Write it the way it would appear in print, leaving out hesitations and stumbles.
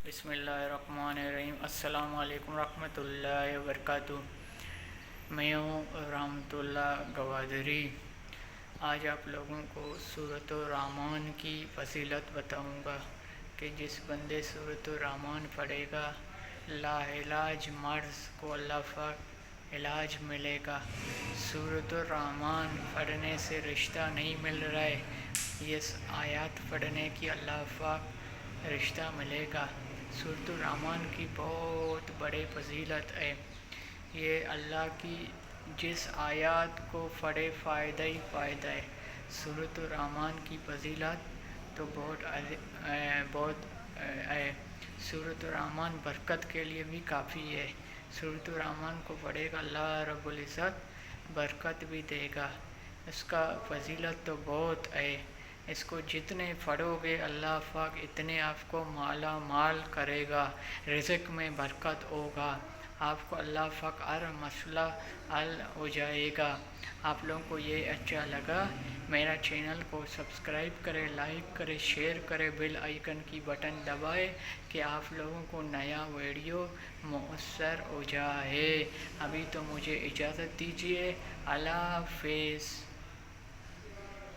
بسم اللہ الرحمن الرحیم۔ السلام علیکم ورحمۃ اللہ وبرکاتہ۔ میں ہوں رحمۃ اللہ گوادری۔ آج آپ لوگوں کو سورۃ الرحمن کی فضیلت بتاؤں گا کہ جس بندے سورۃ الرحمن پڑھے گا لا علاج مرض کو اللہ پاک علاج ملے گا۔ سورۃ الرحمن پڑھنے سے رشتہ نہیں مل رہا ہے، یہ آیات پڑھنے کی اللہ پاک رشتہ ملے گا۔ سورۃ الرحمن کی بہت بڑی فضیلت ہے۔ یہ اللہ کی جس آیات کو پڑھے فائدہ ہی فائدہ ہے۔ سورۃ الرحمن کی فضیلت تو بہت ہے۔ سورۃ الرحمن برکت کے لیے بھی کافی ہے۔ سورۃ الرحمن کو پڑھے گا اللہ رب العزت برکت بھی دے گا۔ اس کا فضیلت تو بہت ہے۔ اس کو جتنے پڑھو گے اللہ پاک اتنے آپ کو مالا مال کرے گا، رزق میں برکت ہوگا، آپ کو اللہ پاک ہر مسئلہ حل ہو جائے گا۔ آپ لوگوں کو یہ اچھا لگا میرا چینل کو سبسکرائب کرے، لائک کرے، شیئر کرے، بیل آئیکن کی بٹن دبائے کہ آپ لوگوں کو نیا ویڈیو مؤثر ہو جائے۔ ابھی تو مجھے اجازت دیجیے، اللہ حافظ۔